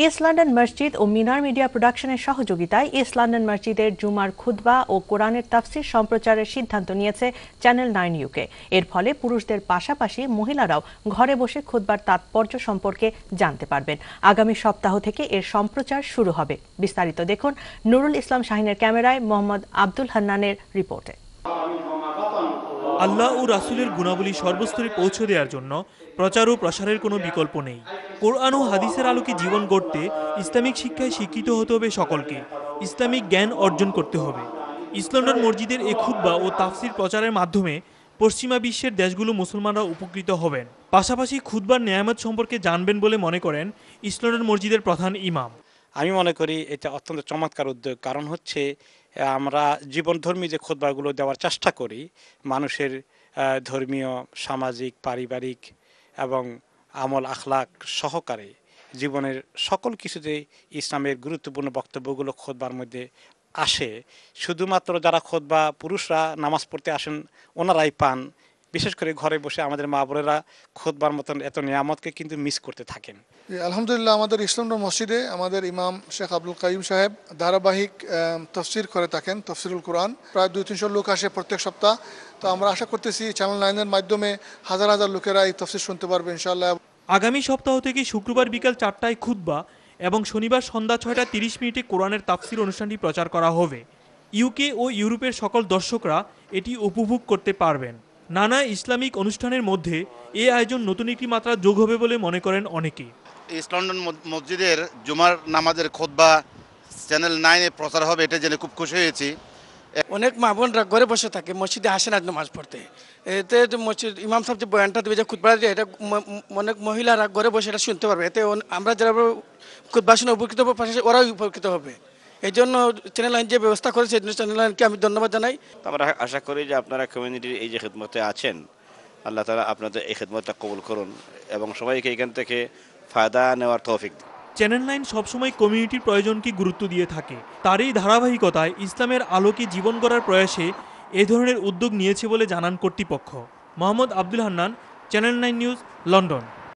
East London মসজিদ ও মিনার media প্রোডাকশনের সহযোগিতায় ইস্ট লন্ডন মসজিদের জুমার খুতবা ও কোরআনের তাফসির সম্প্রচারের সিদ্ধান্ত নিয়েছে চ্যানেল 9 ইউকে। এর ফলে পুরুষদের পাশাপাশি মহিলারাও ঘরে বসে খুতবার তাৎপর্য সম্পর্কে জানতে পারবেন। আগামী সপ্তাহ থেকে এর সম্প্রচার শুরু হবে। বিস্তারিত দেখুন নুরুল ইসলাম শাহিনের ক্যামেরায় মোহাম্মদ আব্দুল হান্নানের রিপোর্টে। আল্লাহ ও রাসূলের গুণাবলী সর্বস্তরে পৌঁছে দেওয়ার জন্য প্রচার ও প্রসারের কোনো বিকল্প নেই। কোরআন ও হাদিসের আলোকে জীবন গড়তে ইসলামিক শিক্ষায় শিক্ষিত হতে হবে সকলকে। ইসলামিক জ্ঞান অর্জন করতে হবে। ইস্ট লন্ডন মসজিদের এ খুতবা ও তাফসির প্রচারের মাধ্যমে পশ্চিমা বিশ্বের দেশগুলো মুসলমানরা উপকৃত হবেন। পাশাপাশি খুতবার নেয়ামত সম্পর্কে জানবেন বলে মনে করেন ইস্ট লন্ডন মসজিদের প্রধান ইমাম। আমি মনে করি এটা অত্যন্ত চমৎকার উদ্যোগ। কারণ হচ্ছে আমরা জীবনধর্মী যে খুতবাগুলো দেওয়ার চেষ্টা করি, মানুষের ধর্মীয়, সামাজিক, পারিবারিক এবং আমল আখলাক সহকারে জীবনের সকল কিছুতে ইসলামের গুরুত্বপূর্ণ বক্তব্যগুলো খুতবার মধ্যে আসে। শুধুমাত্র যারা খুতবা পুরুষরা নামাজ পড়তে আসেন ওনারাই পান। বিশেষ করে ঘরে বসে আমাদের মা বোনেরা খুতবার মতন এত নিয়ামতকে কিন্তু মিস করতে থাকেন। আলহামদুলিল্লাহ, আমাদের ইস্ট লন্ডন মসজিদে আমাদের ইমাম শেখ আব্দুল কাইম সাহেব ধারাবাহিক তফসির করে থাকেন, তফসিরুল কোরআন। প্রায় 200-300 লোক আসে প্রত্যেক সপ্তাহ। তো আমরা আশা করতেছি চ্যানেল 9-এর মাধ্যমে হাজার হাজার লোকেরা এই তফসির শুনতে পারবে ইনশাআল্লাহ। আগামী সপ্তাহ থেকে শুক্রবার বিকাল 4টায় খুতবা এবং শনিবার সন্ধ্যা 6:30 কোরআনের তাফসির অনুষ্ঠানটি প্রচার করা হবে। ইউকে ও ইউরোপের সকল দর্শকরা এটি উপভোগ করতে পারবেন। নানা ইসলামিক অনুষ্ঠানের মধ্যে এই আয়োজন নতুন একটি মাত্রা যোগ হবে বলে মনে করেন অনেকে। ইস্ট লন্ডন মসজিদের জুমার নামাজের খুতবা চ্যানেল 9-এ প্রচার হবে, এটা জেনে খুব খুশি হয়েছি। অনেক মা বোনরা ঘরে বসে থাকে, মসজিদে আসে না নামাজ পড়তে। এতে মসজিদ ইমাম সাহেব যে বয়ানটা দেবে, যে খুতবা দেবে, এটা অনেক মহিলারা ঘরে বসে এটা শুনতে পারবে। এতে আমরা যারা খুতবা শুনে উপকৃত হবে, পাশাপাশি ওরাও উপকৃত হবে। এই জন্য চ্যানেল 9 যে ব্যবস্থা করেছে, চ্যানেল 9-কে আমি ধন্যবাদ জানাই। আমরা আশা করি যে আপনারা কমিউনিটির এই যে খিদমতে আছেন, আল্লাহ তাআলা আপনাদের এই খিদমতটা কবুল করুন এবং সবাইকে এখান থেকে ফায়দা নেওয়ার তৌফিক দিন। চ্যানেল 9 সবসময় কমিউনিটির প্রয়োজনকে গুরুত্ব দিয়ে থাকে। তারই ধারাবাহিকতায় ইসলামের আলোকে জীবন গড়ার প্রয়াসে এ ধরনের উদ্যোগ নিয়েছে বলে জানান কর্তৃপক্ষ। Mohammad Abdul Hannan, channel 9 news, London.